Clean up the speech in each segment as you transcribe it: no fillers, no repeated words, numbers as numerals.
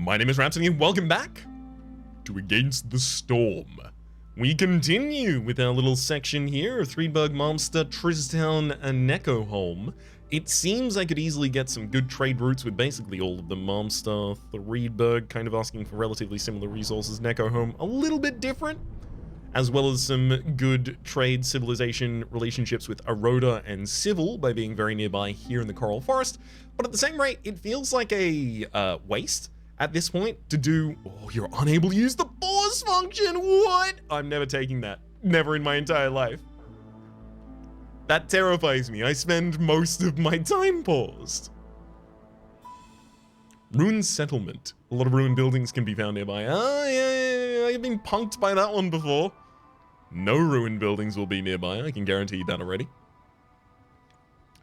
My name is Rhapsody and welcome back to Against the Storm. We continue with our little section here of Threedberg, Malmster, Tristown, and Neckoholm. It seems I could easily get some good trade routes with basically all of them. Malmster, Threedberg, kind of asking for relatively similar resources. Neckoholm, a little bit different, as well as some good trade civilization relationships with Aroda and Civil by being very nearby here in the Coral Forest. But at the same rate, it feels like a waste at this point to do. Oh, you're unable to use the pause function. What? I'm never taking that. Never in my entire life. That terrifies me. I spend most of my time paused. Ruined settlement. A lot of ruined buildings can be found nearby. Ah, yeah, I've been punked by that one before. No ruined buildings will be nearby. I can guarantee you that already.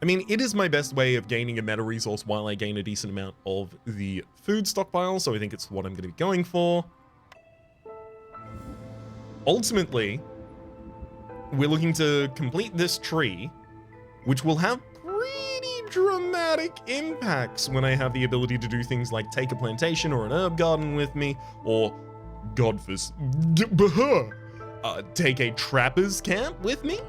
I mean, it is my best way of gaining a meta resource while I gain a decent amount of the food stockpile, so I think it's what I'm going to be going for. Ultimately, we're looking to complete this tree, which will have pretty dramatic impacts when I have the ability to do things like take a plantation or an herb garden with me, or take a trapper's camp with me.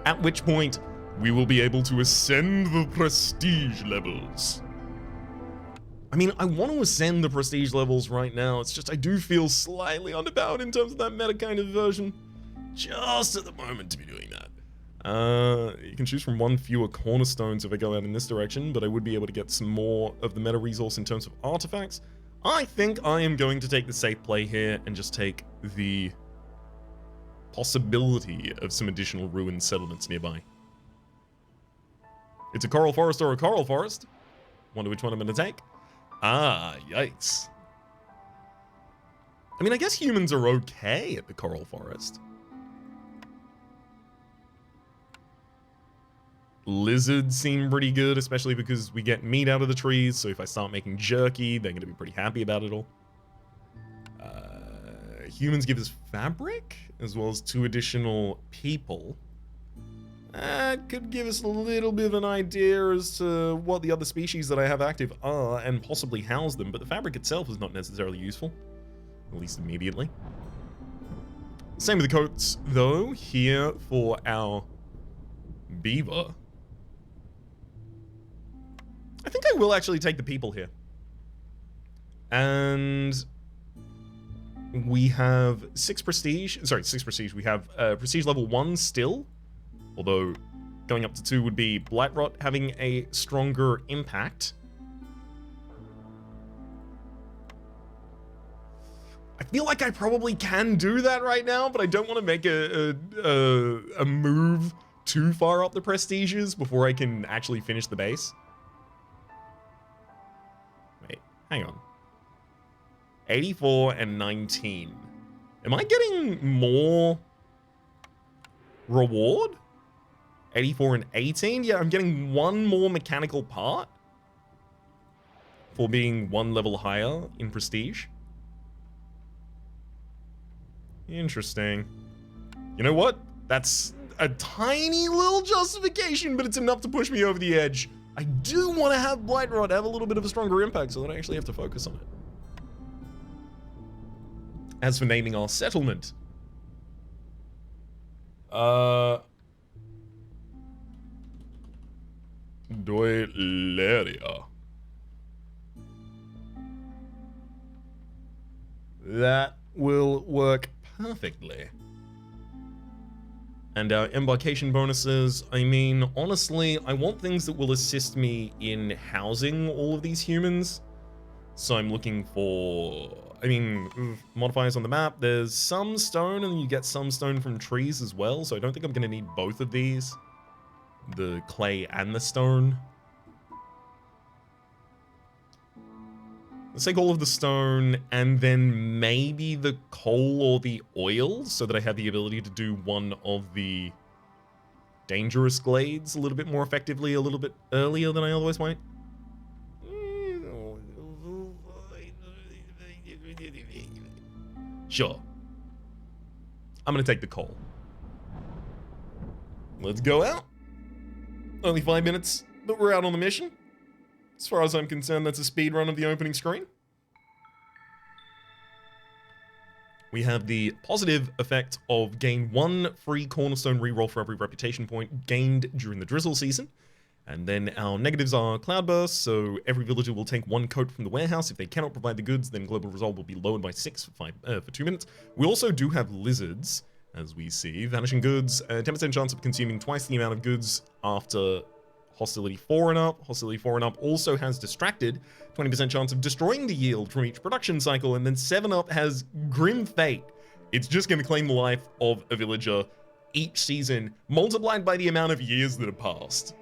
At which point, we will be able to ascend the prestige levels. I mean, I want to ascend the prestige levels right now. It's just I do feel slightly underpowered in terms of that meta kind of version. Just at the moment to be doing that. You can choose from one fewer cornerstones if I go out in this direction, but I would be able to get some more of the meta resource in terms of artifacts. I think I am going to take the safe play here and just take the possibility of some additional ruined settlements nearby. It's a coral forest or a coral forest. Wonder which one I'm going to take. Ah, yikes. I mean, I guess humans are okay at the coral forest. Lizards seem pretty good, especially because we get meat out of the trees, so if I start making jerky, they're going to be pretty happy about it all. Humans give us fabric, as well as 2 additional people. That could give us a little bit of an idea as to what the other species that I have active are, and possibly house them, but the fabric itself is not necessarily useful, at least immediately. Same with the coats, though, here for our beaver. I think I will actually take the people here. And we have 6 prestige. Sorry, 6 prestige. We have prestige level 1 still. Although going up to 2 would be Blightrot having a stronger impact. I feel like I probably can do that right now, but I don't want to make a move too far up the prestiges before I can actually finish the base. Wait, hang on. 84 and 19. Am I getting more reward? 84 and 18? Yeah, I'm getting 1 more mechanical part for being 1 level higher in prestige. Interesting. You know what? That's a tiny little justification, but it's enough to push me over the edge. I do want to have Blightrot have a little bit of a stronger impact so that I actually have to focus on it. As for naming our settlement, Doileria. That will work perfectly. And our embarkation bonuses, I mean, honestly, I want things that will assist me in housing all of these humans. So I'm looking for, I mean, modifiers on the map. There's some stone, and you get some stone from trees as well. So I don't think I'm going to need both of these. The clay and the stone. Let's take all of the stone and then maybe the coal or the oil so that I have the ability to do one of the dangerous glades a little bit more effectively, a little bit earlier than I otherwise might. Sure. I'm gonna take the coal. Let's go out. Only 5 minutes, but we're out on the mission. As far as I'm concerned, that's a speed run of the opening screen. We have the positive effect of gain 1 free cornerstone reroll for every reputation point gained during the drizzle season. And then our negatives are cloudburst, so every villager will take 1 coat from the warehouse. If they cannot provide the goods, then global resolve will be lowered by 6 for 2 minutes. We also do have lizards, as we see. Vanishing goods, 10% chance of consuming twice the amount of goods after hostility 4 and up. Hostility 4 and up also has distracted, 20% chance of destroying the yield from each production cycle, and then 7 up has grim fate. It's just going to claim the life of a villager each season, multiplied by the amount of years that have passed.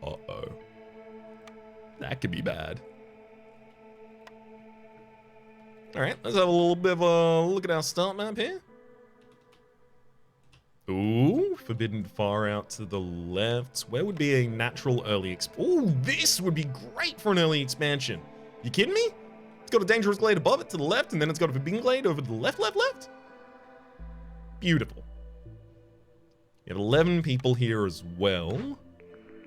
Uh-oh. That could be bad. Alright, let's have a little bit of a look at our start map here. Ooh, forbidden far out to the left. Where would be a natural early Ooh, this would be great for an early expansion. You kidding me? It's got a dangerous glade above it to the left, and then it's got a forbidden glade over to the left. Beautiful. You have 11 people here as well.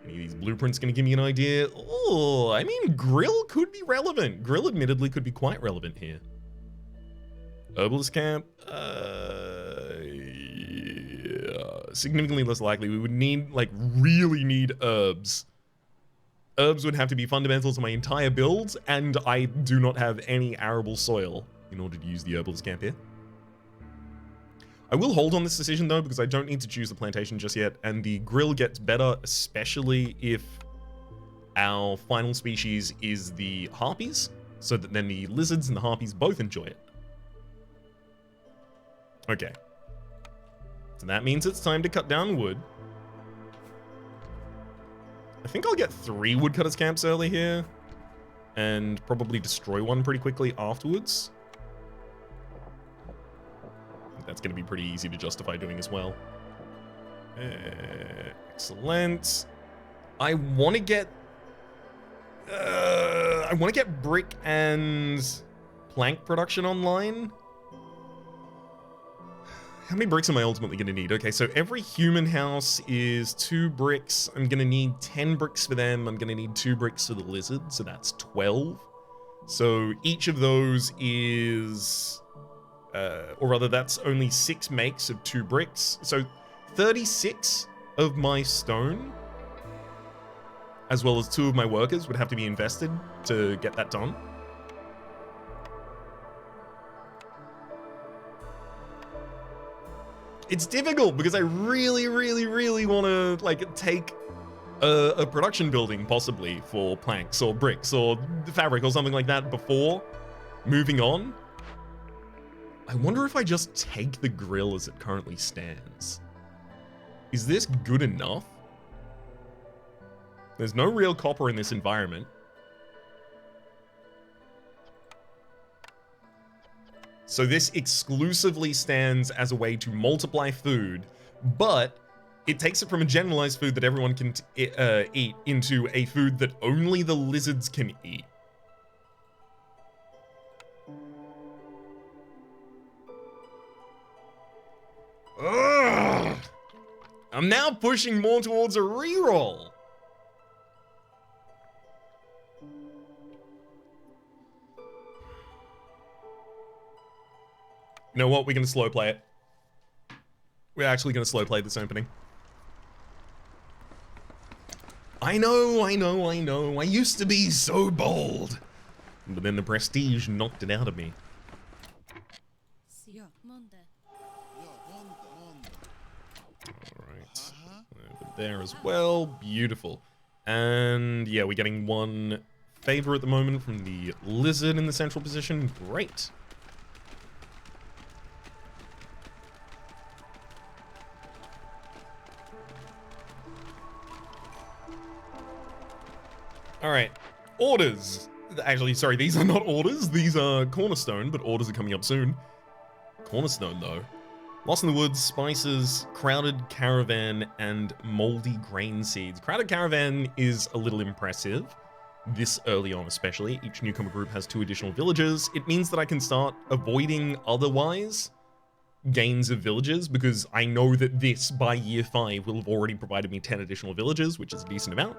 Any of these blueprints going to give me an idea? Oh, I mean, grill could be relevant. Grill admittedly could be quite relevant here. Herbalist camp, significantly less likely. We would need, like, really need herbs. Herbs would have to be fundamental to my entire build, and I do not have any arable soil in order to use the herbalist camp here. I will hold on this decision though, because I don't need to choose the plantation just yet, and the grill gets better, especially if our final species is the harpies, so that then the lizards and the harpies both enjoy it. Okay. So that means it's time to cut down wood. I think I'll get 3 woodcutters camps early here, and probably destroy one pretty quickly afterwards. That's going to be pretty easy to justify doing as well. Excellent. I want to get brick and plank production online. How many bricks am I ultimately going to need? Okay, so every human house is 2 bricks. I'm going to need 10 bricks for them. I'm going to need 2 bricks for the lizard, so that's 12. So each of those is... or rather, that's only 6 makes of 2 bricks. So 36 of my stone, as well as 2 of my workers, would have to be invested to get that done. It's difficult because I really want to, like, take a production building possibly for planks or bricks or fabric or something like that before moving on. I wonder if I just take the grill as it currently stands. Is this good enough? There's no real copper in this environment. So this exclusively stands as a way to multiply food, but it takes it from a generalized food that everyone can eat into a food that only the lizards can eat. Ugh. I'm now pushing more towards a reroll. You know what? We're going to slow play it. We're actually going to slow play this opening. I know. I used to be so bold. But then the prestige knocked it out of me. Alright. Over there as well. Beautiful. And yeah, we're getting 1 favor at the moment from the lizard in the central position. Great. Alright, orders. Actually, sorry, these are not orders. These are cornerstone, but orders are coming up soon. Cornerstone, though. Lost in the Woods, Spices, Crowded Caravan, and Moldy Grain Seeds. Crowded Caravan is a little impressive, this early on especially. Each newcomer group has 2 additional villages. It means that I can start avoiding otherwise gains of villages, because I know that this, by year 5, will have already provided me 10 additional villages, which is a decent amount.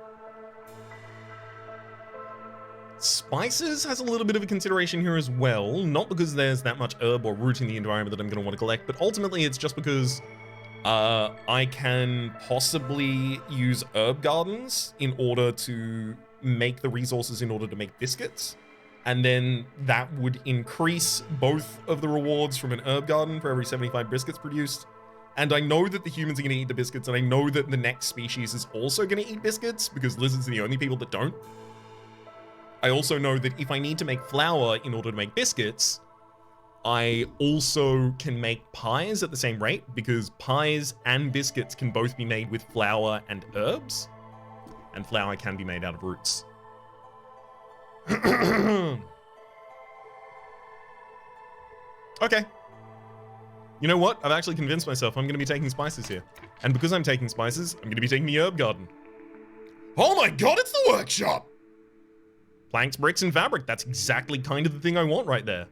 Spices has a little bit of a consideration here as well, not because there's that much herb or root in the environment that I'm going to want to collect, but ultimately it's just because I can possibly use herb gardens in order to make the resources in order to make biscuits. And then that would increase both of the rewards from an herb garden for every 75 biscuits produced. And I know that the humans are going to eat the biscuits, and I know that the next species is also going to eat biscuits because lizards are the only people that don't. I also know that if I need to make flour in order to make biscuits, I also can make pies at the same rate because pies and biscuits can both be made with flour and herbs, and flour can be made out of roots. Okay. You know what? I've actually convinced myself I'm going to be taking spices here. And because I'm taking spices, I'm going to be taking the herb garden. Oh my god, it's the workshop! Planks, bricks, and fabric. That's exactly kind of the thing I want right there.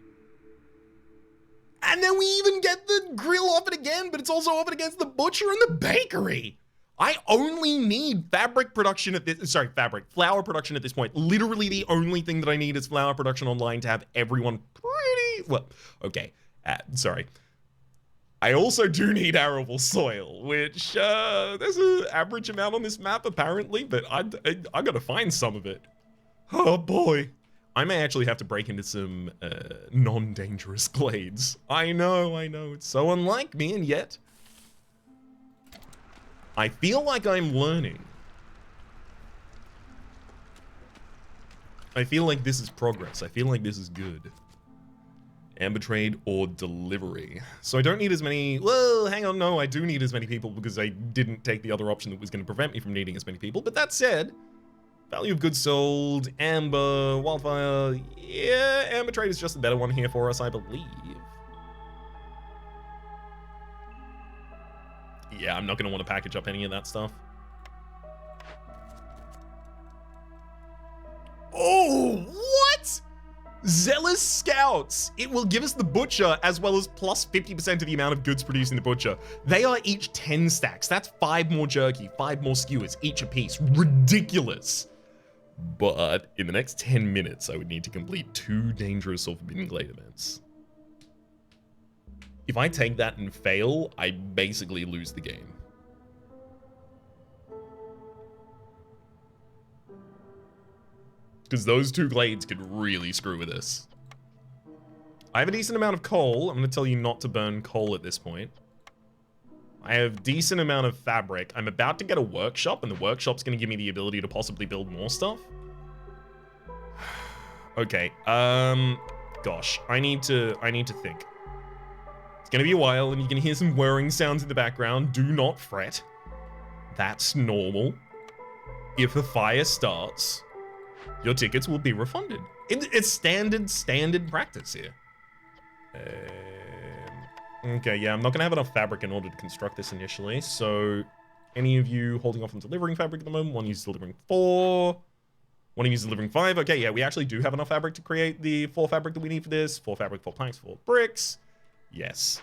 And then we even get the grill offered again, but it's also offered against the butcher and the bakery. I only need flour production at this point. Literally the only thing that I need is flour production online to have everyone pretty, well, okay, sorry. I also do need arable soil, which there's an average amount on this map apparently, but I gotta find some of it. Oh boy. I may actually have to break into some non-dangerous glades. I know, it's so unlike me, and yet I feel like I'm learning. I feel like this is progress. I feel like this is good. Amber trade or delivery. So I don't need as many, well, hang on, no, I do need as many people because I didn't take the other option that was going to prevent me from needing as many people. But that said, value of goods sold, amber, wildfire, yeah, amber trade is just the better one here for us, I believe. Yeah, I'm not going to want to package up any of that stuff. Oh, what? Zealous Scouts. It will give us the butcher as well as plus 50% of the amount of goods produced in the butcher. They are each 10 stacks. That's 5 more jerky, 5 more skewers, each a piece. Ridiculous. But in the next 10 minutes, I would need to complete 2 dangerous or forbidden glade events. If I take that and fail, I basically lose the game. Because those 2 glades could really screw with us. I have a decent amount of coal. I'm going to tell you not to burn coal at this point. I have decent amount of fabric. I'm about to get a workshop, and the workshop's going to give me the ability to possibly build more stuff. Okay, gosh, I need to think. It's going to be a while, and you can hear some whirring sounds in the background. Do not fret. That's normal. If a fire starts, your tickets will be refunded. It's standard practice here. Okay, yeah, I'm not gonna have enough fabric in order to construct this initially. So, any of you holding off on delivering fabric at the moment? One of you is delivering 4. One of you is delivering 5. Okay, yeah, we actually do have enough fabric to create the 4 fabric that we need for this. 4 fabric, 4 planks, 4 bricks. Yes.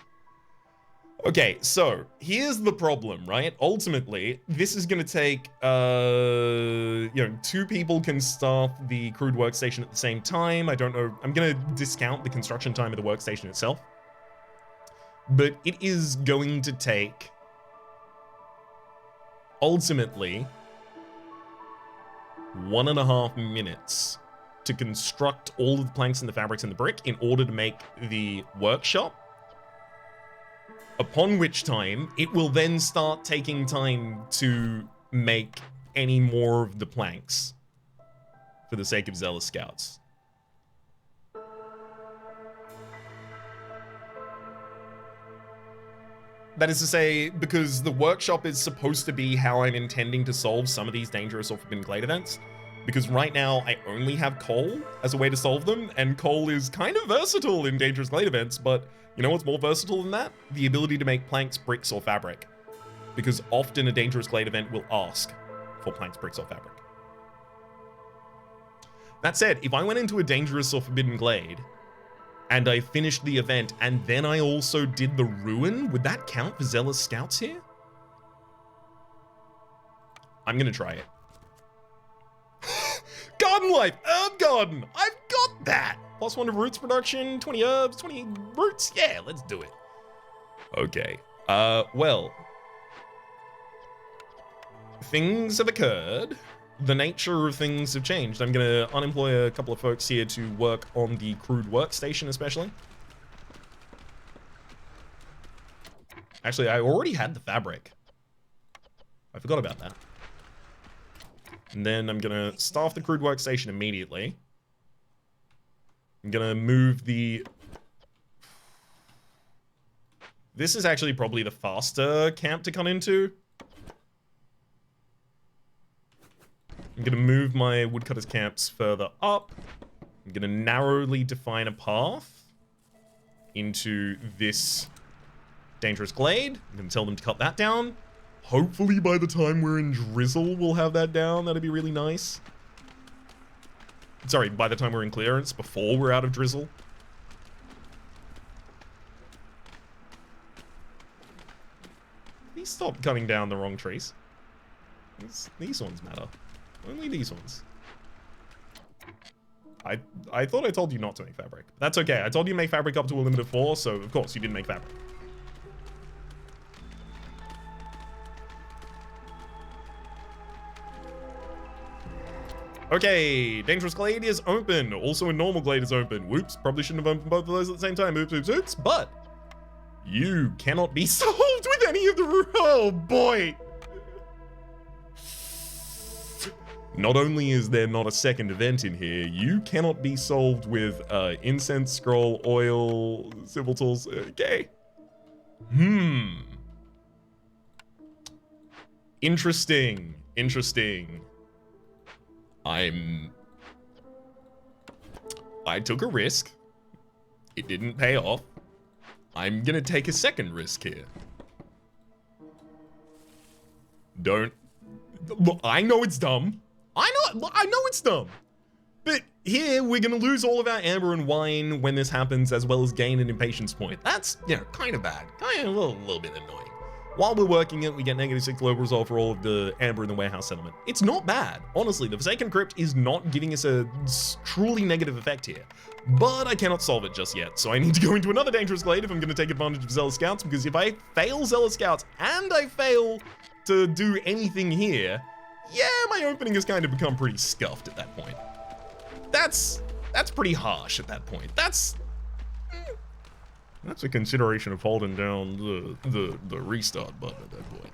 Okay, so here's the problem, right? Ultimately, this is going to take, 2 people can staff the crude workstation at the same time. I don't know. I'm going to discount the construction time of the workstation itself. But it is going to take, ultimately, 1.5 minutes to construct all of the planks and the fabrics and the brick in order to make the workshop. Upon which time, it will then start taking time to make any more of the planks for the sake of Zealous Scouts. That is to say, because the workshop is supposed to be how I'm intending to solve some of these dangerous or forbidden glade events. Because right now, I only have coal as a way to solve them, and coal is kind of versatile in dangerous glade events, but you know what's more versatile than that? The ability to make planks, bricks, or fabric. Because often a dangerous glade event will ask for planks, bricks, or fabric. That said, if I went into a dangerous or forbidden glade, and I finished the event, and then I also did the ruin, would that count for Zealous Scouts here? I'm gonna try it. Garden garden life, herb garden. I've got that. +1 of roots production, 20 herbs, 20 roots. Yeah, let's do it. Okay. Well, things have occurred. The nature of things have changed. I'm gonna unemploy a couple of folks here to work on the crude workstation, especially. Actually, I already had the fabric. I forgot about that. And then I'm gonna staff the crude workstation immediately. I'm gonna move the... This is actually probably the faster camp to come into. I'm gonna move my woodcutters camps further up. I'm gonna narrowly define a path into this dangerous glade. I'm gonna tell them to cut that down. Hopefully by the time we're in drizzle, we'll have that down. That'd be really nice. Sorry, by the time we're in clearance, before we're out of drizzle. Please stop cutting down the wrong trees. These ones matter. Only these ones. I thought I told you not to make fabric. That's okay. I told you to make fabric up to a limit of 4, so of course you didn't make fabric. Okay, Dangerous Glade is open. Also, a Normal Glade is open. Whoops, probably shouldn't have opened both of those at the same time. Oops, oops, oops. But you cannot be solved with any of the... Oh, boy. Not only is there not a second event in here, you cannot be solved with incense, scroll, oil, civil tools. Okay. Interesting. Interesting. I took a risk. It didn't pay off. I'm gonna take a second risk here. Look, I know it's dumb. I know it's dumb. But here, we're gonna lose all of our amber and wine when this happens, as well as gain an impatience point. That's, you know, kind of bad. Kind of a little bit annoying. While we're working it, we get -6 global resolve for all of the amber in the warehouse settlement. It's not bad. Honestly, the Forsaken Crypt is not giving us a truly negative effect here. But I cannot solve it just yet, so I need to go into another Dangerous Glade if I'm going to take advantage of Zealous Scouts, because if I fail Zealous Scouts and I fail to do anything here, yeah, my opening has kind of become pretty scuffed at that point. That's pretty harsh at that point. That's a consideration of holding down the restart button at that point.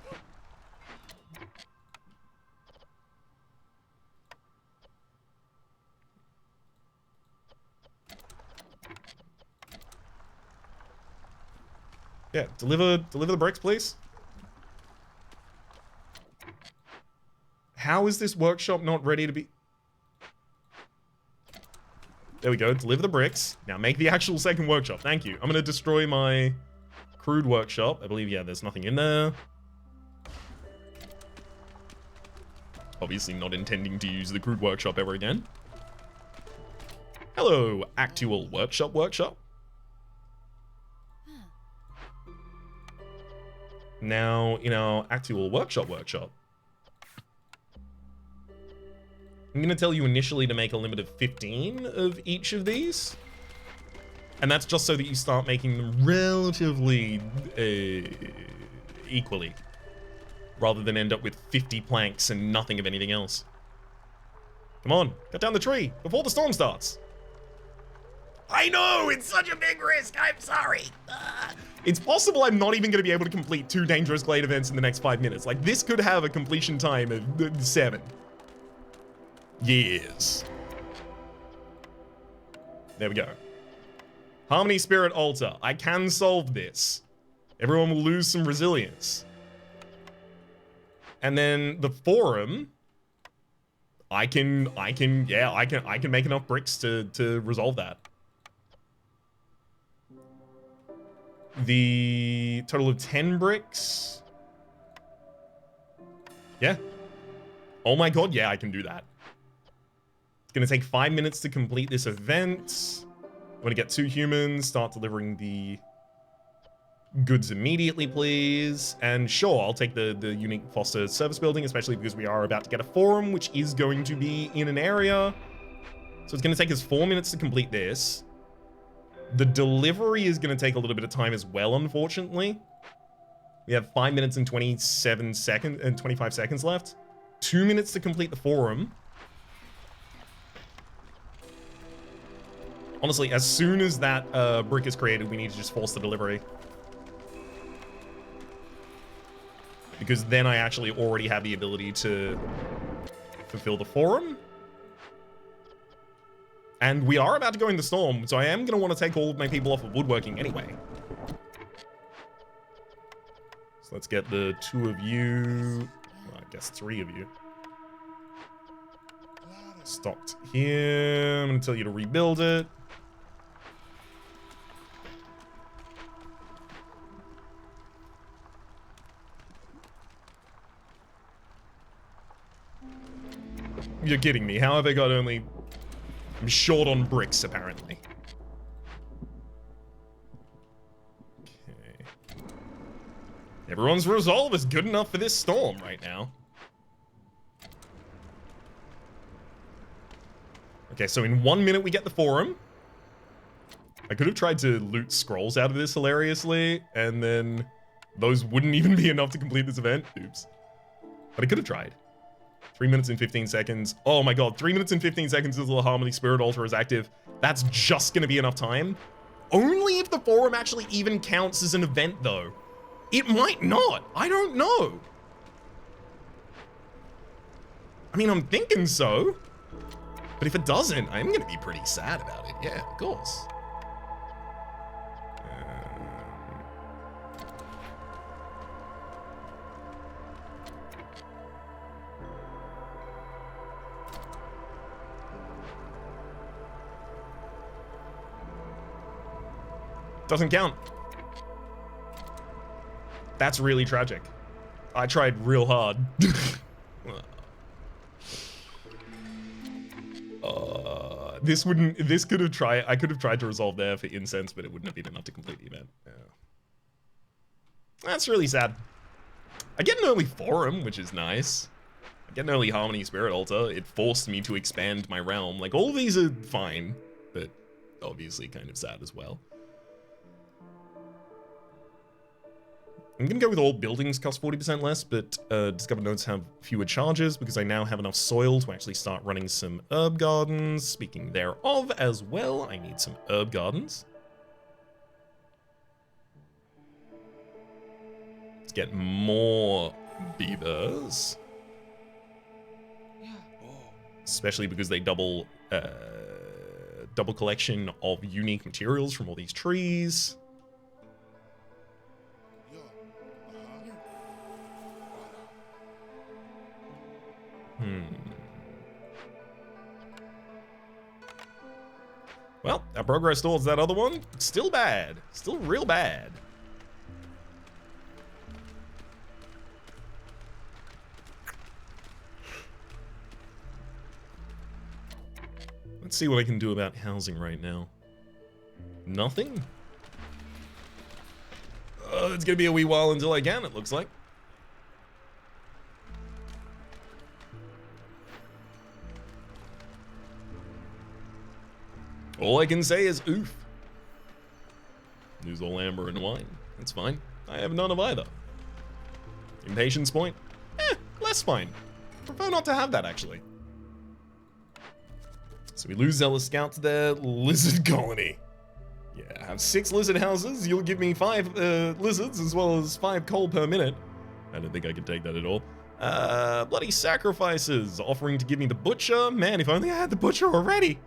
Yeah, deliver the bricks, please. How is this workshop not ready to be... There we go, deliver the bricks. Now make the actual second workshop, thank you. I'm gonna destroy my crude workshop. I believe, yeah, there's nothing in there. Obviously not intending to use the crude workshop ever again. Hello, actual workshop. Now, in our actual workshop, I'm gonna tell you initially to make a limit of 15 of each of these. And that's just so that you start making them relatively equally, rather than end up with 50 planks and nothing of anything else. Come on, cut down the tree before the storm starts. I know, it's such a big risk, I'm sorry. It's possible I'm not even gonna be able to complete 2 Dangerous Glade events in the next 5 minutes. Like, this could have a completion time of 7 years. There we go. Harmony Spirit Altar. I can solve this. Everyone will lose some resilience. And then the Forum, I can make enough bricks to resolve that. The total of 10 bricks. Yeah. Oh my god, yeah, I can do that. It's gonna take 5 minutes to complete this event. I'm gonna get 2 humans, start delivering the goods immediately, please. And sure, I'll take the unique foster service building, especially because we are about to get a forum, which is going to be in an area So it's going to take us 4 minutes to complete this. The delivery is going to take a little bit of time as well, unfortunately. We have 5 minutes and 27 seconds and 25 seconds left. 2 minutes to complete the forum. Honestly, as soon as that brick is created, we need to just force the delivery. Because then I actually already have the ability to fulfill the forum. And we are about to go in the storm, so I am going to want to take all of my people off of woodworking anyway. So let's get the 2 of you, well, I guess 3 of you, stocked here. I'm going to tell you to rebuild it. You're kidding me. How have I got only... I'm short on bricks, apparently. Okay. Everyone's resolve is good enough for this storm right now. Okay, so in 1 minute we get the forum. I could have tried to loot scrolls out of this hilariously, and then those wouldn't even be enough to complete this event. Oops. But I could have tried. 3 minutes and 15 seconds. Oh my god, 3 minutes and 15 seconds until the Harmony Spirit Altar is active. That's just gonna be enough time. Only if the forum actually even counts as an event, though. It might not. I don't know. I mean, I'm thinking so. But if it doesn't, I'm gonna be pretty sad about it. Yeah, of course. Doesn't count. That's really tragic. I tried real hard. This could have tried, I could have tried to resolve there for incense, but it wouldn't have been enough to complete the event. Yeah. That's really sad. I get an early forum, which is nice. I get an early Harmony Spirit Altar. It forced me to expand my realm. Like, all of these are fine, but obviously kind of sad as well. I'm gonna go with all buildings cost 40% less, but discovered nodes have fewer charges because I now have enough soil to actually start running some herb gardens. Speaking thereof as well, I need some herb gardens. Let's get more beavers. Especially because they double collection of unique materials from all these trees. Well, our progress towards that other one, still bad. Still real bad. Let's see what I can do about housing right now. Nothing? It's gonna be a wee while until I can, it looks like. All I can say is oof. Lose all amber and wine. That's fine. I have none of either. Impatience point? Less fine. Prefer not to have that, actually. So we lose Zealous Scouts there. Lizard colony. Yeah, I have 6 lizard houses. You'll give me 5 lizards as well as 5 coal per minute. I don't think I can take that at all. Bloody sacrifices. Offering to give me the butcher. Man, if only I had the butcher already.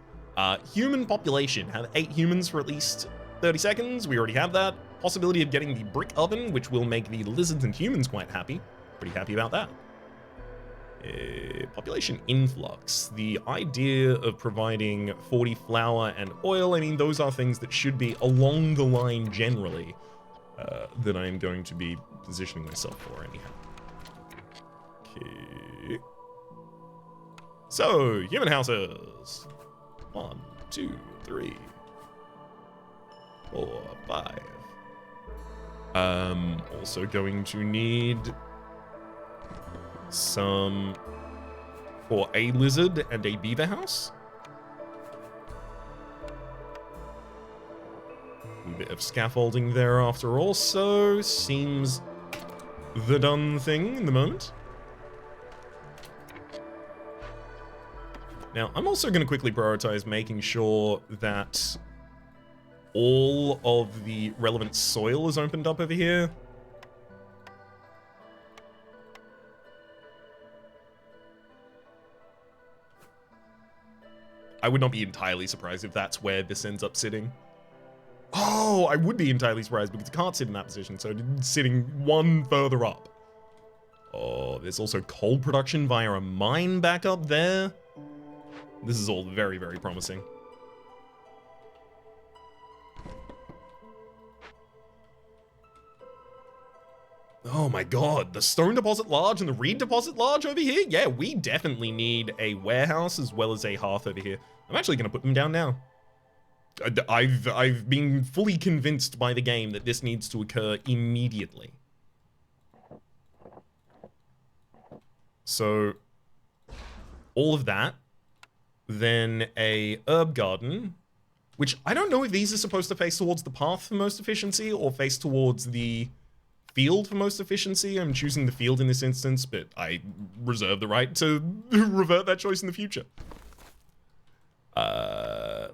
Human population. Have 8 humans for at least 30 seconds. We already have that. Possibility of getting the brick oven, which will make the lizards and humans quite happy. Pretty happy about that. Population influx. The idea of providing 40 flour and oil, I mean, those are things that should be along the line generally that I am going to be positioning myself for anyhow. Okay. So, human houses. 1, 2, 3, 4, 5. Also going to need some for a lizard and a beaver house. little bit of scaffolding there after all, so seems the done thing in the moment. Now, I'm also going to quickly prioritize making sure that all of the relevant soil is opened up over here. I would not be entirely surprised if that's where this ends up sitting. Oh, I would be entirely surprised because it can't sit in that position, so it's sitting one further up. Oh, there's also coal production via a mine back up there. This is all very, very promising. Oh my god, the stone deposit large and the reed deposit large over here? Yeah, we definitely need a warehouse as well as a hearth over here. I'm actually going to put them down now. I've been fully convinced by the game that this needs to occur immediately. So, all of that. Then a herb garden, which I don't know if these are supposed to face towards the path for most efficiency or face towards the field for most efficiency. I'm choosing the field in this instance, but I reserve the right to revert that choice in the future.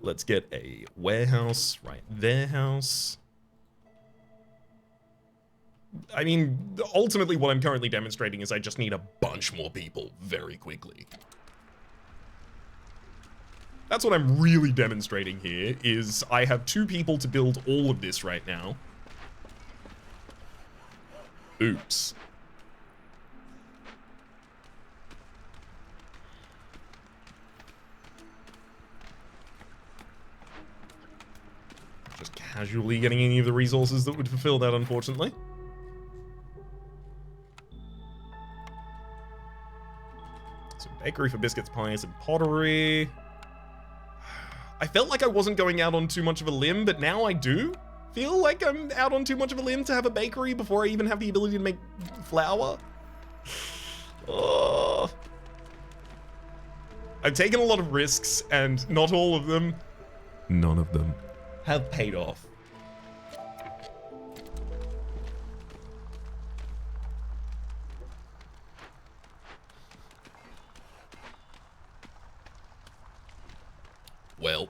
Let's get a warehouse right there house. I mean, ultimately what I'm currently demonstrating is I just need a bunch more people very quickly. That's what I'm really demonstrating here, is I have 2 people to build all of this right now. Oops. Just casually getting any of the resources that would fulfill that, unfortunately. So bakery for biscuits, pies, and pottery. I felt like I wasn't going out on too much of a limb, but now I do feel like I'm out on too much of a limb to have a bakery before I even have the ability to make flour. Oh. I've taken a lot of risks, and not all of them, none of them, have paid off. Well,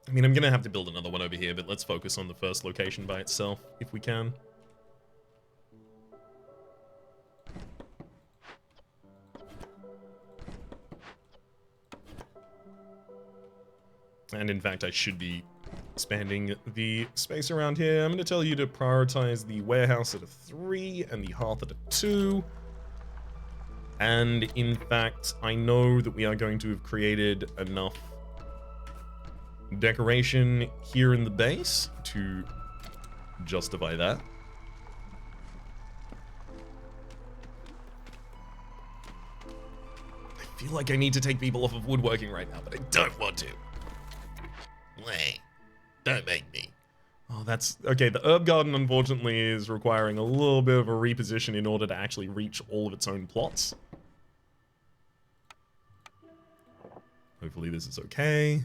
I mean, I'm gonna have to build another one over here, but let's focus on the first location by itself, if we can. And in fact, I should be expanding the space around here. I'm gonna tell you to prioritize the warehouse at a 3 and the hearth at a 2. And in fact, I know that we are going to have created enough decoration here in the base to justify that. I feel like I need to take people off of woodworking right now, but I don't want to. Wait, don't make me. Oh, that's... Okay, the herb garden, unfortunately, is requiring a little bit of a reposition in order to actually reach all of its own plots. Hopefully this is okay.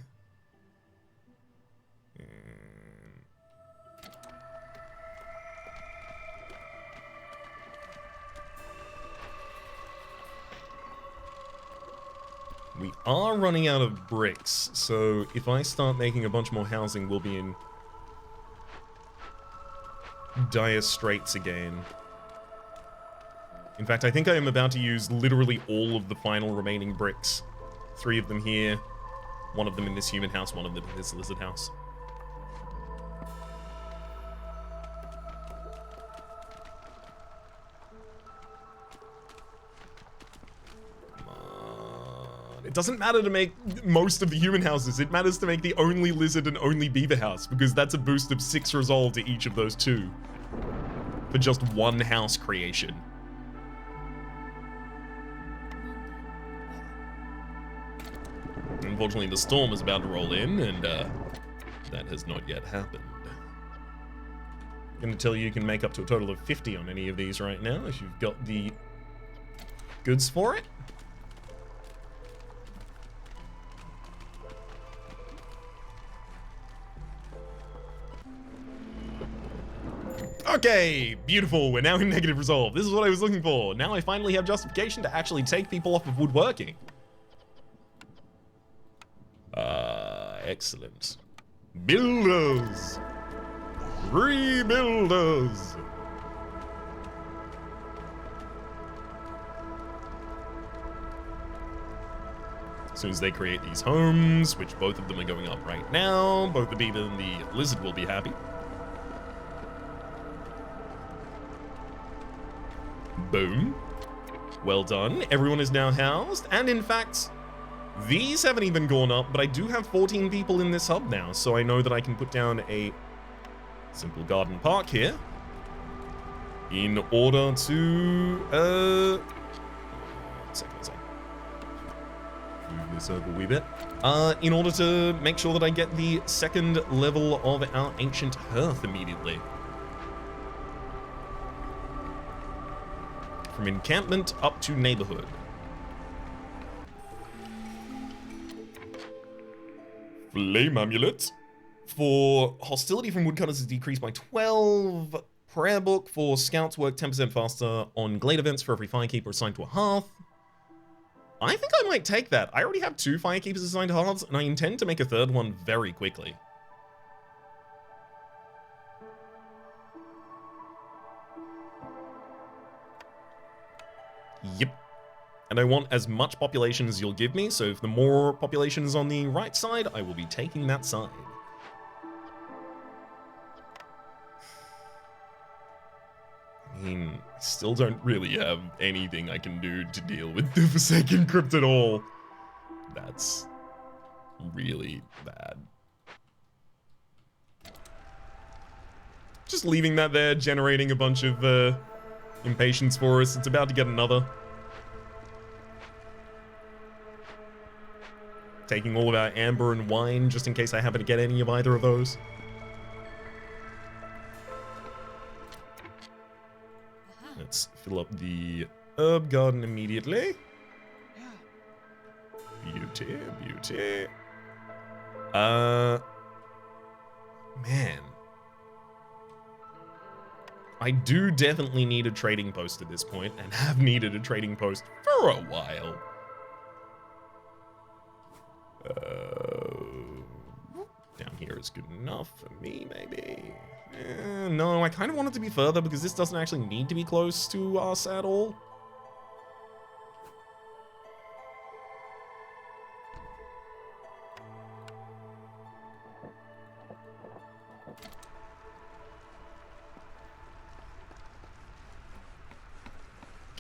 We are running out of bricks, so if I start making a bunch more housing, we'll be in dire straits again. In fact, I think I am about to use literally all of the final remaining bricks. 3 of them here, 1 of them in this human house, 1 of them in this lizard house. Come on. It doesn't matter to make most of the human houses, it matters to make the only lizard and only beaver house, because that's a boost of 6 resolve to each of those 2. For just 1 house creation. Unfortunately, the storm is about to roll in, and that has not yet happened. I'm going to tell you you can make up to a total of 50 on any of these right now, if you've got the goods for it. Okay, beautiful. We're now in negative resolve. This is what I was looking for. Now I finally have justification to actually take people off of woodworking. Excellent. Builders. Rebuilders. As soon as they create these homes, which both of them are going up right now, both the beaver and the lizard will be happy. Boom. Well done. Everyone is now housed. And in fact, these haven't even gone up, but I do have 14 people in this hub now, so I know that I can put down a simple garden park here in order to, move this over a wee bit. In order to make sure that I get the second level of our ancient hearth immediately. From encampment up to neighborhood. Flame amulet. For hostility from woodcutters is decreased by 12. Prayer book for scouts work 10% faster on glade events for every firekeeper assigned to a hearth. I think I might take that. I already have 2 firekeepers assigned to hearths, and I intend to make a 3rd one very quickly. Yep. And I want as much population as you'll give me, so if the more population is on the right side, I will be taking that side. I mean, I still don't really have anything I can do to deal with the Forsaken Crypt at all. That's really bad. Just leaving that there, generating a bunch of impatience for us. It's about to get another. Taking all of our amber and wine, just in case I happen to get any of either of those. Let's fill up the herb garden immediately. Beauty, beauty. Man. I do definitely need a trading post at this point, and have needed a trading post for a while. Down here is good enough for me, maybe. No, I kind of want it to be further because this doesn't actually need to be close to us at all.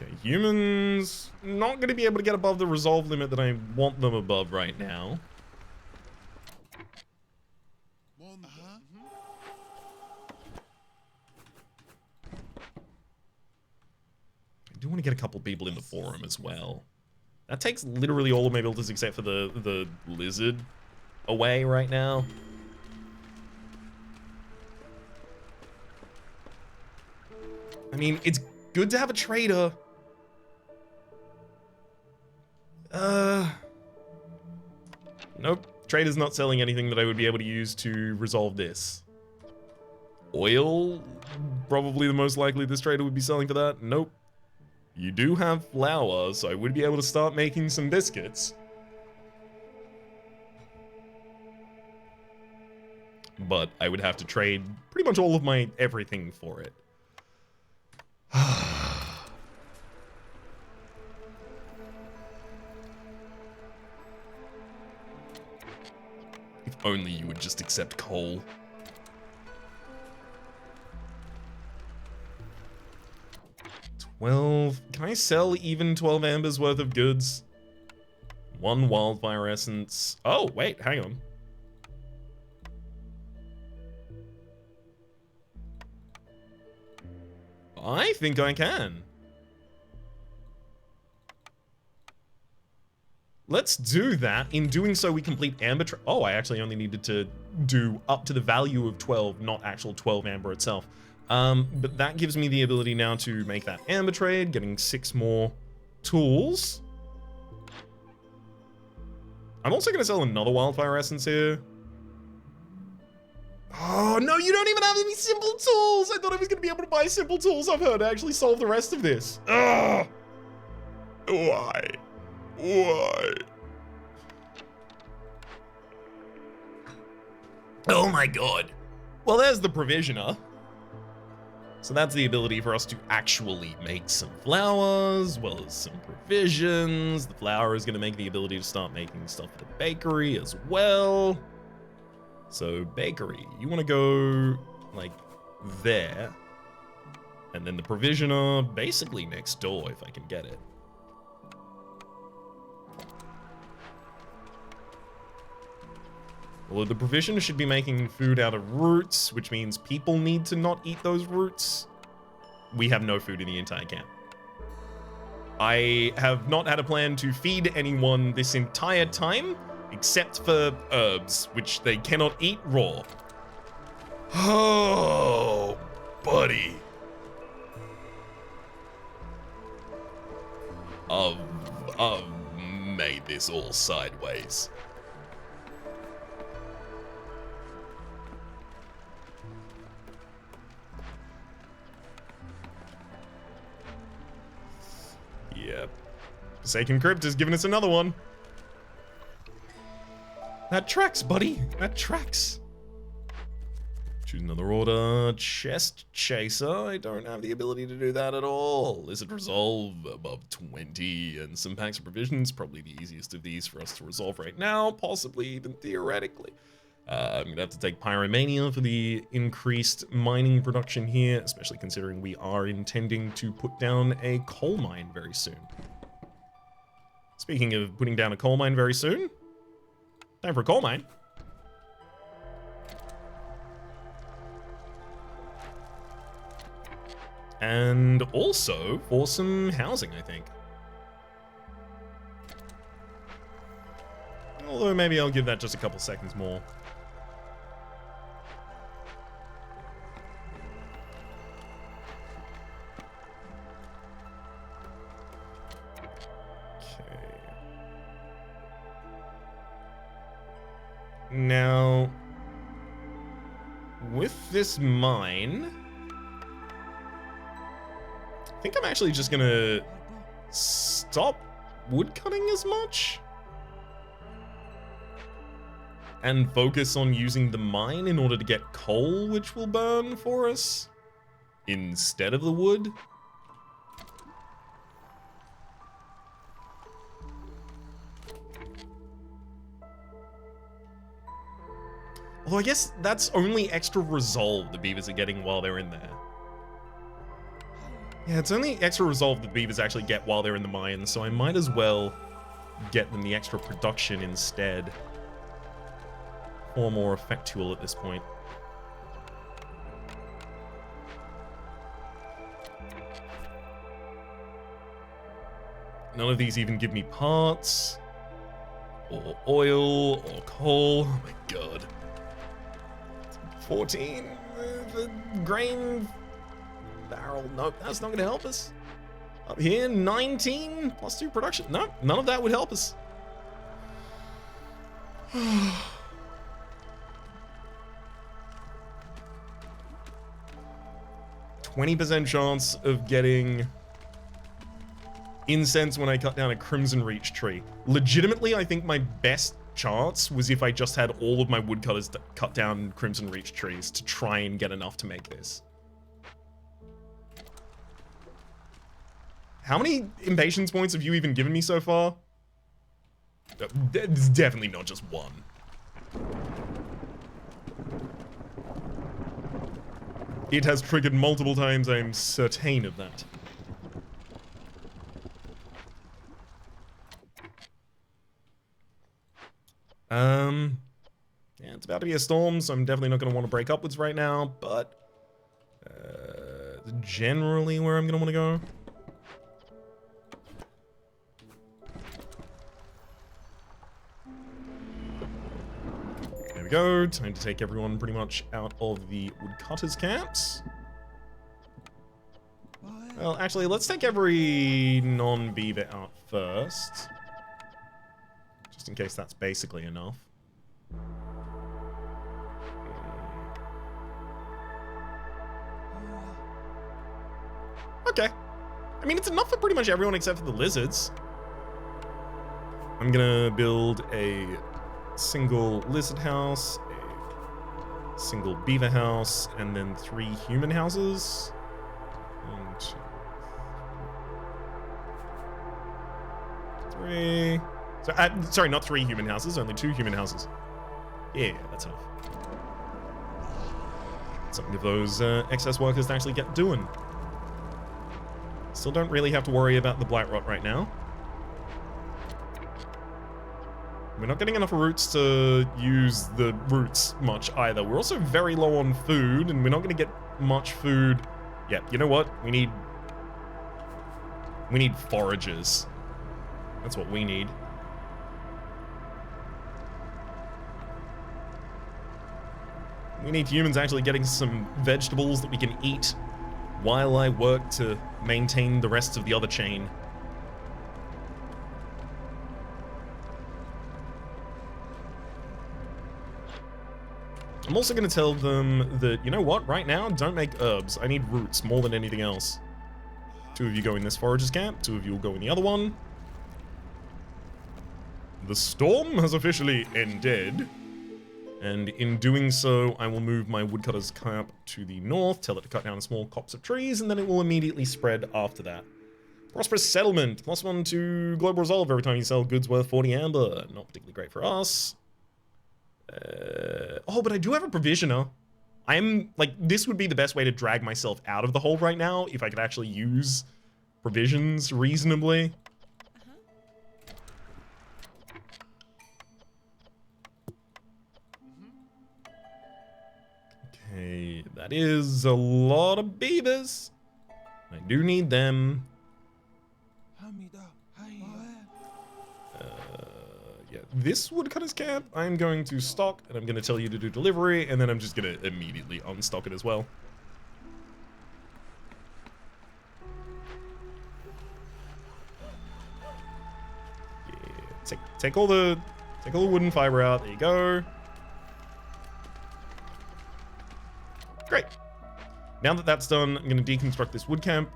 Okay, humans not going to be able to get above the resolve limit that I want them above right now. I do want to get a couple people in the forum as well. That takes literally all of my builders except for the lizard away right now. I mean, it's good to have a trader. Nope. Trader's not selling anything that I would be able to use to resolve this. Oil? Probably the most likely this trader would be selling for that. Nope. You do have flour, so I would be able to start making some biscuits. But I would have to trade pretty much all of my everything for it. If only you would just accept coal. Can I sell even 12 ambers worth of goods? 1 wildfire essence. Oh, wait, hang on. I think I can. Let's do that. In doing so, we complete amber. Oh, I actually only needed to do up to the value of 12, not actual 12 amber itself. But that gives me the ability now to make that amber trade, getting 6 more tools. I'm also going to sell another wildfire essence here. Oh, no, you don't even have any simple tools. I thought I was gonna be able to buy simple tools I've heard to actually solve the rest of this. Ugh. Why? Why? Oh my god. Well, there's the provisioner. So that's the ability for us to actually make some flour, as well as some provisions. The flour is going to make the ability to start making stuff for the bakery as well. So bakery, you want to go like there. And then the provisioner basically next door if I can get it. Well, the provisioner should be making food out of roots, which means people need to not eat those roots. We have no food in the entire camp. I have not had a plan to feed anyone this entire time, except for herbs, which they cannot eat raw. Oh, buddy. I've made this all sideways. Yep. Forsaken Crypt has given us another one. That tracks, buddy. That tracks. Choose another order. Chest Chaser. I don't have the ability to do that at all. Lizard Resolve above 20 and some packs of provisions. Probably the easiest of these for us to resolve right now. Possibly even theoretically. I'm going to have to take Pyromania for the increased mining production here, especially considering we are intending to put down a coal mine very soon. Speaking of putting down a coal mine very soon, time for a coal mine. And also for some housing, I think. Although maybe I'll give that just a couple seconds more. Now, with this mine, I think I'm actually just gonna stop wood cutting as much and focus on using the mine in order to get coal, which will burn for us instead of the wood. Although I guess that's only extra resolve the beavers are getting while they're in there. Yeah, it's only extra resolve the beavers actually get while they're in the mine, so I might as well get them the extra production instead. Or more effectual at this point. None of these even give me parts, or oil, or coal. Oh my god. 14, the grain barrel. Nope, that's not going to help us. Up here, 19 plus 2 production. No, none of that would help us. 20% chance of getting incense when I cut down a Crimson Reach tree. Legitimately, I think my best chance was if I just had all of my woodcutters cut down Crimson Reach trees to try and get enough to make this. How many impatience points have you even given me so far? It's definitely not just one. It has triggered multiple times, I'm certain of that. Yeah, it's about to be a storm, so I'm definitely not going to want to break upwards right now, but generally where I'm going to want to go. There we go. Time to take everyone pretty much out of the woodcutters camps. Well, actually, let's take every non-beaver out first. Just in case that's basically enough. okay. I mean, it's enough for pretty much everyone except for the lizards. I'm gonna build a single lizard house, a single beaver house, and then 3 human houses. 1, 2, 3. So, sorry, not 3 human houses, only 2 human houses. Yeah, that's enough. Something of those excess workers to actually get doing. Still don't really have to worry about the blight rot right now. We're not getting enough roots to use the roots much either. We're also very low on food, and we're not going to get much food. Yeah, you know what? We need foragers. That's what we need. We need humans actually getting some vegetables that we can eat while I work to maintain the rest of the other chain. I'm also going to tell them that, you know what, right now, don't make herbs. I need roots more than anything else. 2 of you go in this forager's camp, 2 of you will go in the other one. The storm has officially ended. And in doing so, I will move my woodcutter's camp to the north, tell it to cut down a small copse of trees, and then it will immediately spread after that. Prosperous settlement, +1 to global resolve every time you sell goods worth 40 amber. Not particularly great for us. Oh, but I do have a provisioner. This would be the best way to drag myself out of the hole right now, if I could actually use provisions reasonably. Okay, that is a lot of beavers. I do need them. Yeah, this woodcutter's camp, I'm going to stock, and I'm going to tell you to do delivery, and then I'm just going to immediately unstock it as well. Yeah, take all the wooden fiber out. There you go. Great. Now that that's done, I'm going to deconstruct this wood camp,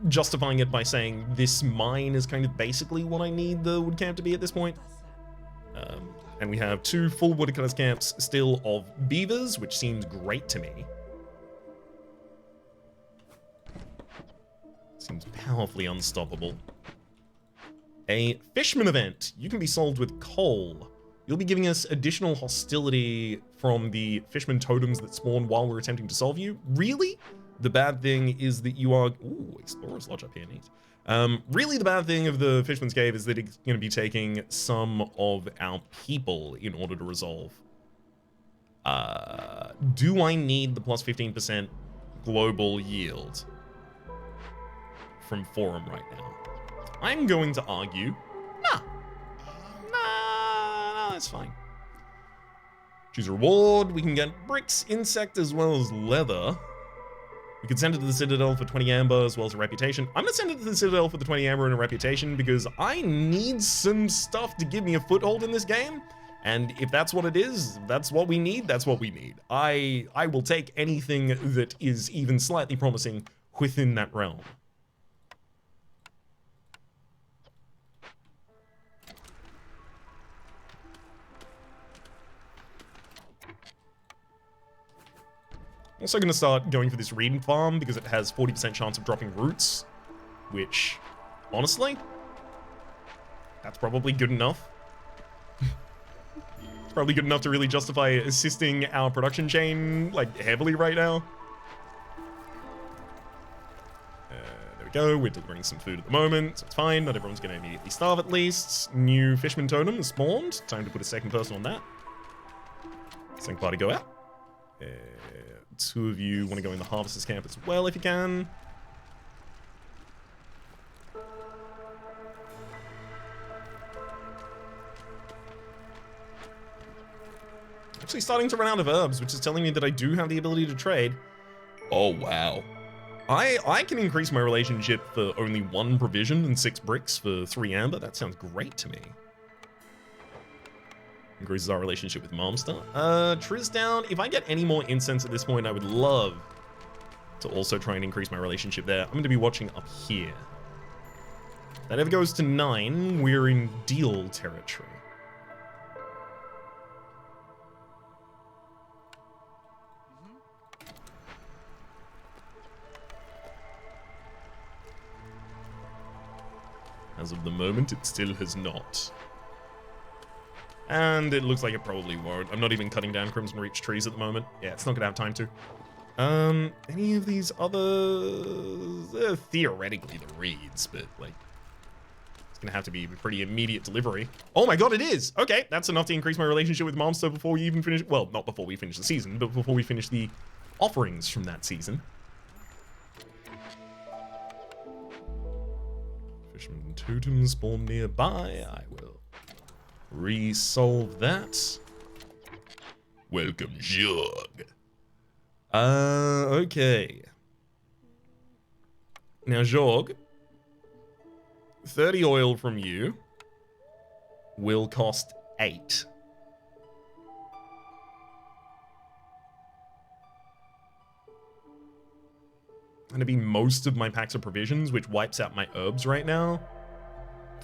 justifying it by saying this mine is kind of basically what I need the wood camp to be at this point. And we have 2 full woodcutters camps still of beavers, which seems great to me. Seems powerfully unstoppable. A fisherman event. You can be solved with coal. You'll be giving us additional hostility from the fisherman totems that spawn while we're attempting to solve you. Really? The bad thing is that you are... Ooh, Explorer's Lodge up here, neat. Really the bad thing of the Fisherman's Cave is that it's going to be taking some of our people in order to resolve. Do I need the plus 15% global yield from Forum right now? I'm going to argue, nah, that's fine. Choose a reward. We can get bricks, insect, as well as leather. We could send it to the Citadel for 20 amber as well as a reputation. I'm going to send it to the Citadel for the 20 amber and a reputation because I need some stuff to give me a foothold in this game. And if that's what it is, that's what we need, that's what we need. I will take anything that is even slightly promising within that realm. I'm also going to start going for this reed farm because it has 40% chance of dropping roots, which, honestly, that's probably good enough. It's probably good enough to really justify assisting our production chain, like, heavily right now. There we go. We're delivering some food at the moment, so it's fine. Not everyone's going to immediately starve at least. New Fishman Totem has spawned. Time to put a second person on that. Second party go out. 2 of you want to go in the Harvester's camp as well if you can. Actually starting to run out of herbs, which is telling me that I do have the ability to trade. Oh, wow. I can increase my relationship for only 1 provision and 6 bricks for 3 amber. That sounds great to me. Increases our relationship with Momster. Triz down. If I get any more incense at this point, I would love to also try and increase my relationship there. I'm going to be watching up here. If that ever goes to 9, we're in deal territory. As of the moment, it still has not. And it looks like it probably won't. I'm not even cutting down Crimson Reach trees at the moment. Yeah, it's not gonna have time to. Any of these other... theoretically the reeds, but like... It's gonna have to be a pretty immediate delivery. Oh my god, it is! Okay, that's enough to increase my relationship with Monster before we even finish... Well, not before we finish the season, but before we finish the offerings from that season. Fisherman Totem spawn nearby. I will resolve that. Welcome, Jug. Okay. Now, Jog, 30 oil from you will cost 8. Gonna be most of my packs of provisions, which wipes out my herbs right now.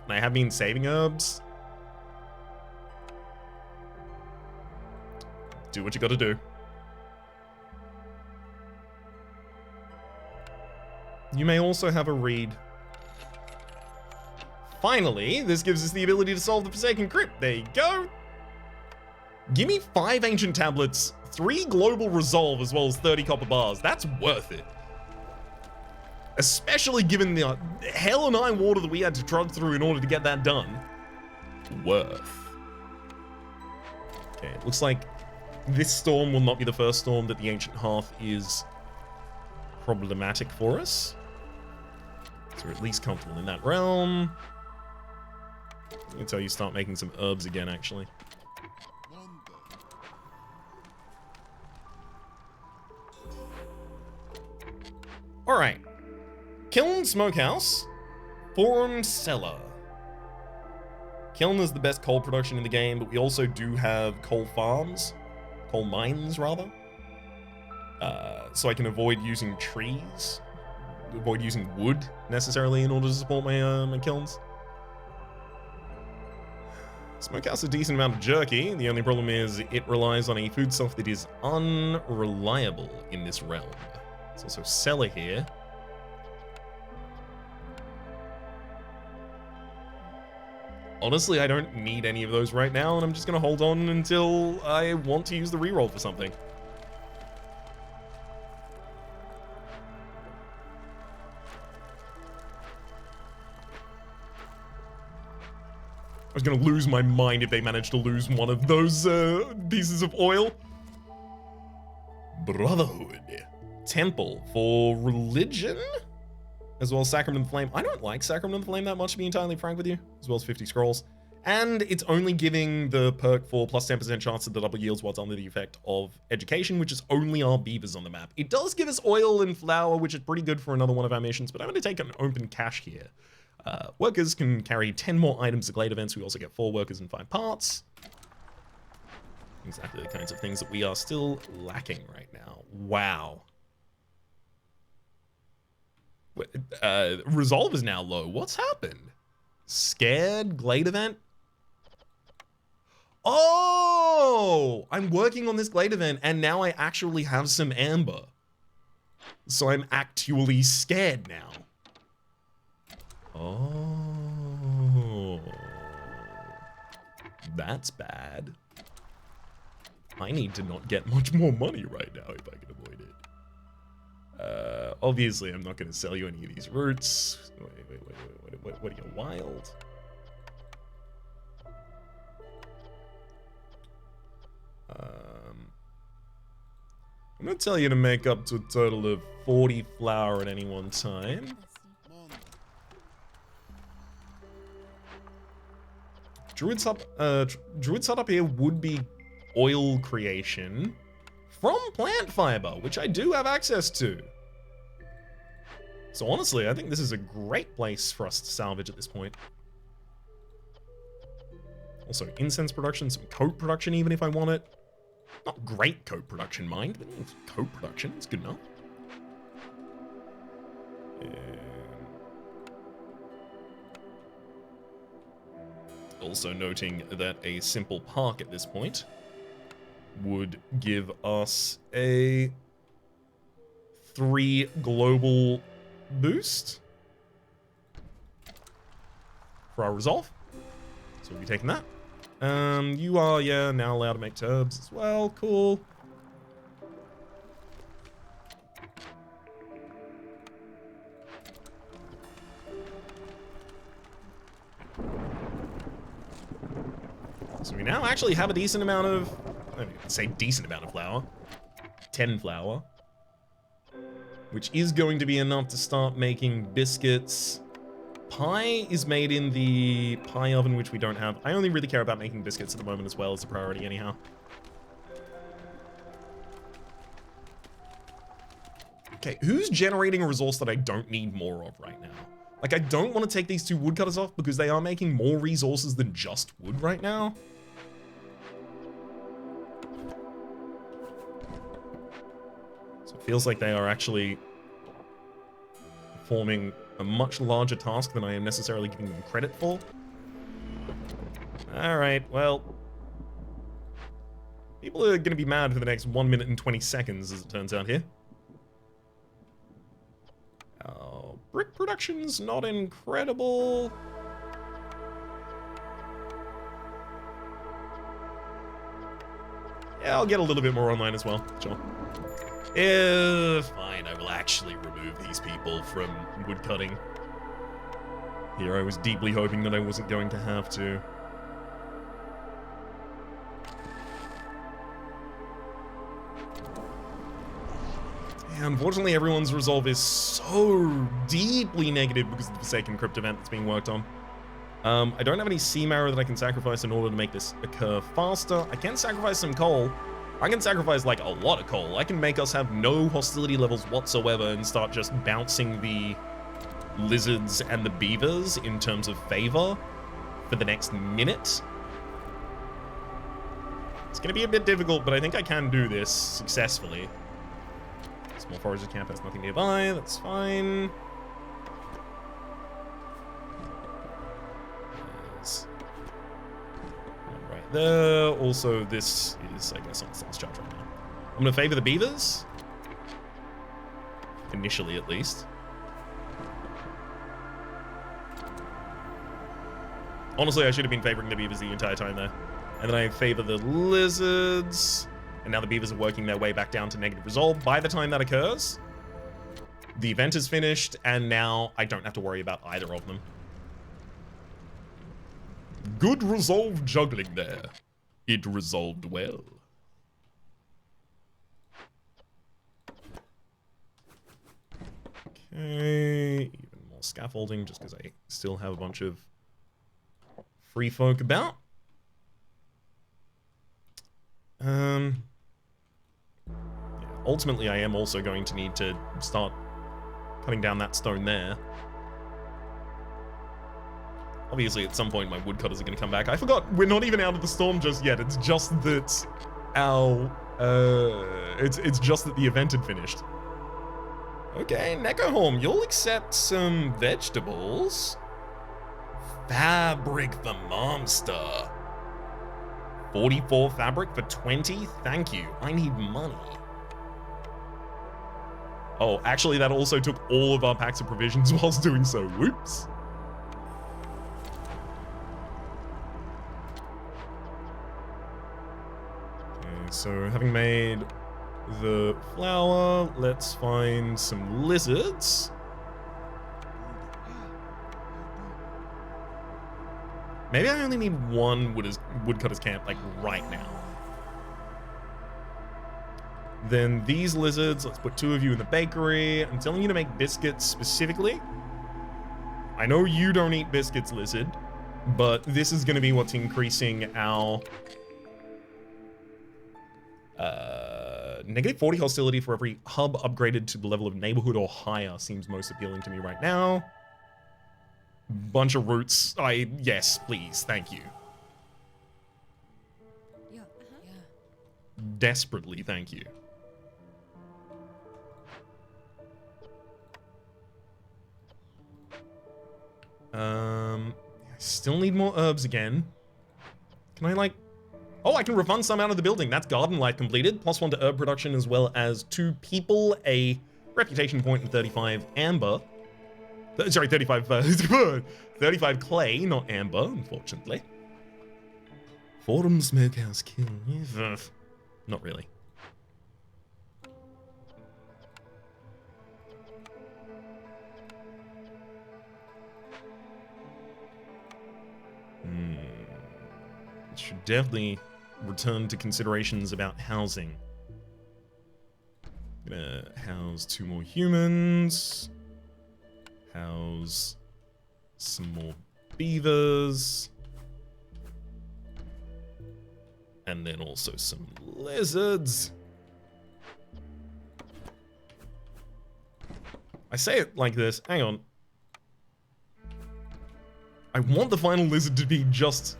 And I have been saving herbs. Do what you gotta do. You may also have a read. Finally, this gives us the ability to solve the Forsaken Crypt. There you go. Give me 5 Ancient Tablets, 3 Global Resolve, as well as 30 copper bars. That's worth it. Especially given the hell and high water that we had to trudge through in order to get that done. Worth. Okay, it looks like this storm will not be the first storm that the Ancient Hearth is problematic for us. So we're at least comfortable in that realm. Until you start making some herbs again, actually. Alright. Kiln Smokehouse. Forum Cellar. Kiln is the best coal production in the game, but we also do have coal farms. Coal mines, rather. So I can avoid using trees. Avoid using wood, necessarily, in order to support my, my kilns. Smokehouse a decent amount of jerky. The only problem is it relies on a foodstuff that is unreliable in this realm. There's also cellar here. Honestly, I don't need any of those right now, and I'm just gonna hold on until I want to use the reroll for something. I was gonna lose my mind if they managed to lose one of those pieces of oil. Brotherhood. Temple for religion? As well as Sacrament of the Flame. I don't like Sacrament of the Flame that much, to be entirely frank with you. As well as 50 scrolls. And it's only giving the perk for plus 10% chance that the double yields what's under the effect of education, which is only our beavers on the map. It does give us oil and flour, which is pretty good for another one of our missions, but I'm going to take an open cache here. Workers can carry 10 more items at Glade events. We also get 4 workers and 5 parts. Exactly the kinds of things that we are still lacking right now. Wow. Resolve is now low. What's happened? Scared Glade event? Oh! I'm working on this Glade event and now I actually have some amber. So I'm actually scared now. Oh, that's bad. I need to not get much more money right now if I can avoid it. Obviously, I'm not going to sell you any of these roots. Wait, what are you, wild? I'm going to tell you to make up to a total of 40 flour at any one time. Druid's Hut up here would be oil creation from plant fiber, which I do have access to. So honestly, I think this is a great place for us to salvage at this point. Also, incense production, some coat production even if I want it. Not great coat production, mind, but coat production is good enough. Also noting that a simple park at this point would give us a 3 global boost for our resolve. So we'll be taking that. You are, yeah, now allowed to make turbs as well. Cool. So we now actually have a decent amount of, I mean, say decent amount of flour. 10 flour. Which is going to be enough to start making biscuits. Pie is made in the pie oven, which we don't have. I only really care about making biscuits at the moment as well as a priority anyhow. Okay, who's generating a resource that I don't need more of right now? Like, I don't want to take these 2 woodcutters off because they are making more resources than just wood right now. So it feels like they are actually performing a much larger task than I am necessarily giving them credit for. Alright, well, people are going to be mad for the next 1 minute and 20 seconds, as it turns out here. Brick production's not incredible. Yeah, I'll get a little bit more online as well. Sure. Fine, I will actually remove these people from woodcutting. Here, I was deeply hoping that I wasn't going to have to. Yeah, unfortunately, everyone's resolve is so deeply negative because of the Forsaken Crypt event that's being worked on. I don't have any sea marrow that I can sacrifice in order to make this occur faster. I can sacrifice some coal. I can sacrifice, like, a lot of coal. I can make us have no hostility levels whatsoever and start just bouncing the lizards and the beavers in terms of favor for the next minute. It's going to be a bit difficult, but I think I can do this successfully. Small forester camp has nothing nearby. That's fine. There's one right there. Also, this is, I guess, on its last charge right now. I'm going to favor the beavers. Initially, at least. Honestly, I should have been favoring the beavers the entire time there. And then I favor the lizards. And now the beavers are working their way back down to negative resolve. By the time that occurs, the event is finished, and now I don't have to worry about either of them. Good resolve juggling there. It resolved well. Okay, even more scaffolding, just because I still have a bunch of free folk about. Yeah, ultimately, I am also going to need to start cutting down that stone there. Obviously, at some point, my woodcutters are going to come back. I forgot, we're not even out of the storm just yet. It's just that our... it's just that the event had finished. Okay, Neckoholm, you'll accept some vegetables. Fabric the monster. 44 fabric for 20? Thank you. I need money. Oh, actually, that also took all of our packs of provisions whilst doing so. Whoops. Okay, so having made the flour, let's find some lizards. Maybe I only need one woodcutter's camp, like, right now. Then these lizards, let's put 2 of you in the bakery. I'm telling you to make biscuits specifically. I know you don't eat biscuits, lizard, but this is going to be what's increasing our... negative 40 hostility for every hub upgraded to the level of neighborhood or higher seems most appealing to me right now. Bunch of roots. Yes, please. Thank you. Yeah. Desperately, thank you. I Still need more herbs again. Can I, like... Oh, I can refund some out of the building. That's garden life completed. +1 to herb production, as well as 2 people, a reputation point, and 35 amber. Sorry, 35... 35 clay, not amber, unfortunately. Forum Smokehouse kill. Not really. Should definitely return to considerations about housing. Gonna house 2 more humans. House some more beavers. And then also some lizards. I say it like this. Hang on. I want the final lizard to be just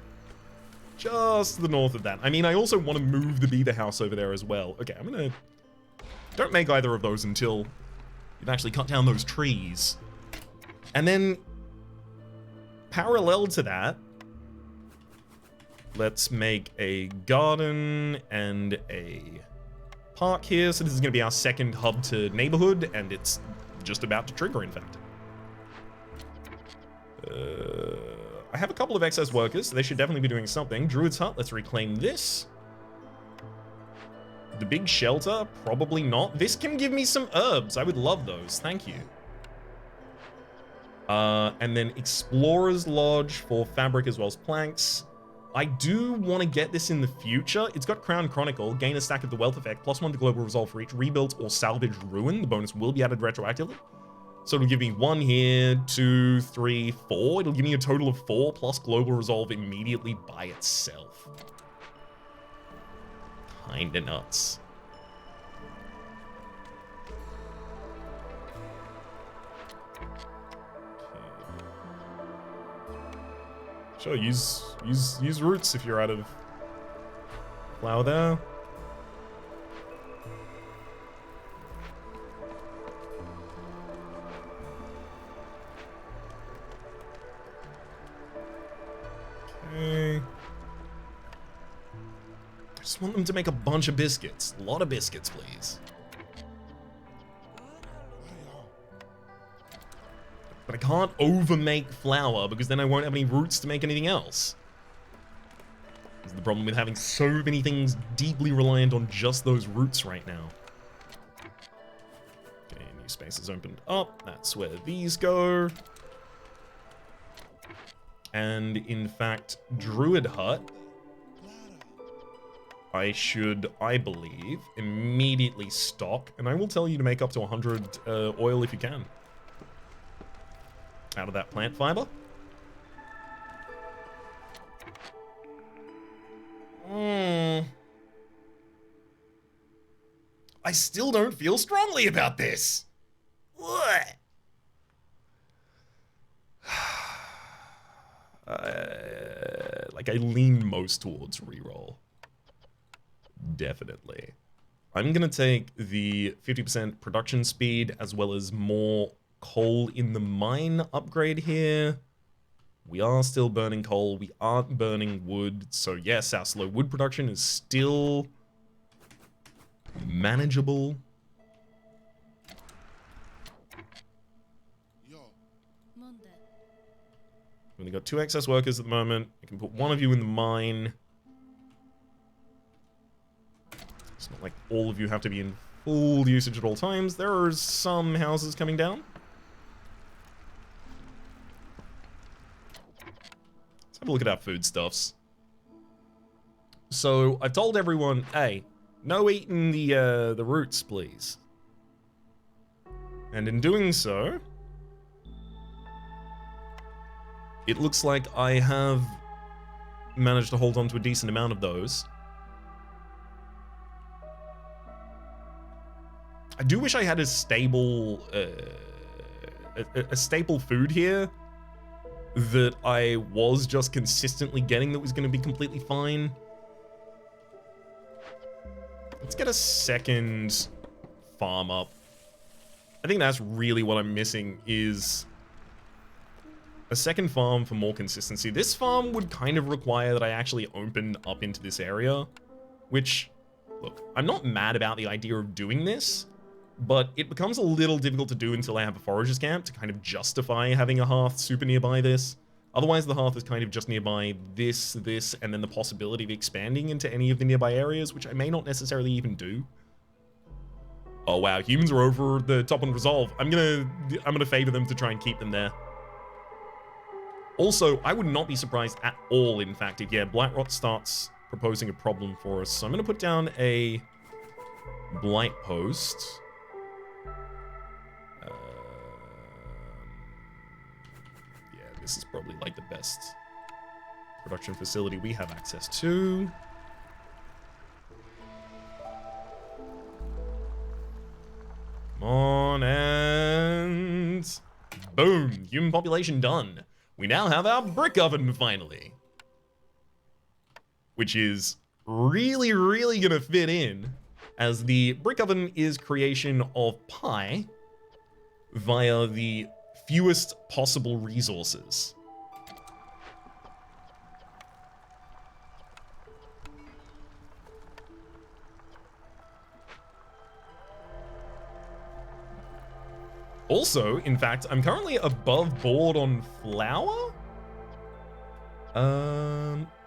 to the north of that. I mean, I also want to move the beaver house over there as well. Okay, I'm gonna... Don't make either of those until you've actually cut down those trees. And then, parallel to that, let's make a garden and a park here. So this is going to be our second hub to neighborhood, and it's just about to trigger, in fact. I have a couple of excess workers, so they should definitely be doing something. Druid's Hut, let's reclaim this. The big shelter, probably not. This can give me some herbs. I would love those. Thank you. And then Explorer's Lodge for fabric as well as planks. I do want to get this in the future. It's got Crown Chronicle, gain a stack of the wealth effect, +1 to global resolve for each rebuilt or salvaged ruin. The bonus will be added retroactively. So it'll give me 1 here, 2, 3, 4. It'll give me a total of 4 plus global resolve immediately by itself. Kinda nuts. Sure, use roots if you're out of flour there. Okay. I just want them to make a bunch of biscuits. A lot of biscuits, please. But I can't over-make flour because then I won't have any roots to make anything else. This is the problem with having so many things deeply reliant on just those roots right now. Okay, new space has opened up. That's where these go. And in fact, Druid Hut, I should, I believe, immediately stock. And I will tell you to make up to 100 oil if you can. Out of that plant fiber. I still don't feel strongly about this. What? Like, I lean most towards reroll. Definitely. I'm gonna take the 50% production speed as well as more coal in the mine upgrade here. We are still burning coal. We aren't burning wood. So yes, our slow wood production is still manageable. We've only got 2 excess workers at the moment. I can put 1 of you in the mine. It's not like all of you have to be in full usage at all times. There are some houses coming down. Let's have a look at our foodstuffs. So I've told everyone, hey, no eating the roots, please. And in doing so, it looks like I have managed to hold on to a decent amount of those. I do wish I had a stable, a staple food here that I was just consistently getting that was going to be completely fine. Let's get a second farm up. I think that's really what I'm missing is a second farm for more consistency. This farm would kind of require that I actually open up into this area, which, look, I'm not mad about the idea of doing this, but it becomes a little difficult to do until I have a forager's camp to kind of justify having a hearth super nearby this. Otherwise, the hearth is kind of just nearby this, and then the possibility of expanding into any of the nearby areas, which I may not necessarily even do. Oh wow, humans are over the top on resolve. I'm gonna favor them to try and keep them there. Also, I would not be surprised at all, in fact, if Blightrot starts proposing a problem for us. So I'm gonna put down a blight post. This is probably like the best production facility we have access to. Come on, and boom, human population done. We now have our brick oven finally, which is really, really gonna fit in, as the brick oven is creation of pie via the fewest possible resources. Also, in fact, I'm currently above board on flour.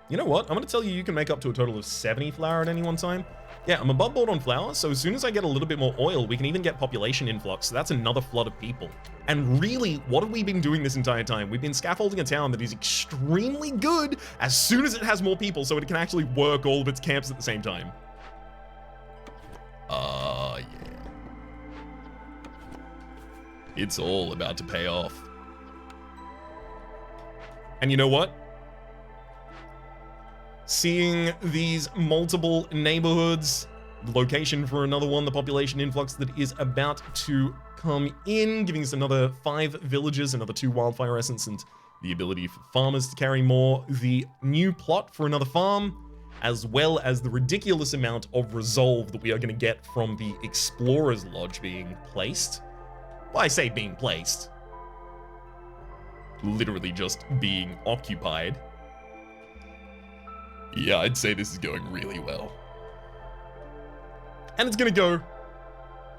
You know what? I'm gonna tell you can make up to a total of 70 flour at any one time. Yeah, I'm above board on flour, so as soon as I get a little bit more oil, we can even get population influx, so that's another flood of people. And really, what have we been doing this entire time? We've been scaffolding a town that is extremely good as soon as it has more people, so it can actually work all of its camps at the same time. Yeah. It's all about to pay off. And you know what? Seeing these multiple neighborhoods, the location for another one, the population influx that is about to come in, giving us another 5 villages, another 2 wildfire essence, and the ability for farmers to carry more, the new plot for another farm, as well as the ridiculous amount of resolve that we are going to get from the Explorer's Lodge being placed. Well, I say being placed. Literally just being occupied. Yeah, I'd say this is going really well. And it's gonna go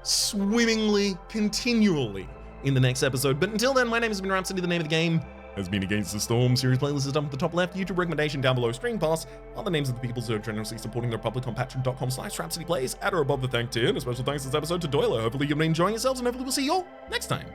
swimmingly, continually in the next episode. But until then, my name has been Rhapsody. The name of the game has been Against the Storm. Series playlist is down at the top left. YouTube recommendation down below. Stream pass are the names of the people who are generously supporting their public on patreon.com/RhapsodyPlays at or above the thank tier. And a special thanks this episode to Doyler. Hopefully you've been enjoying yourselves, and hopefully we'll see you all next time.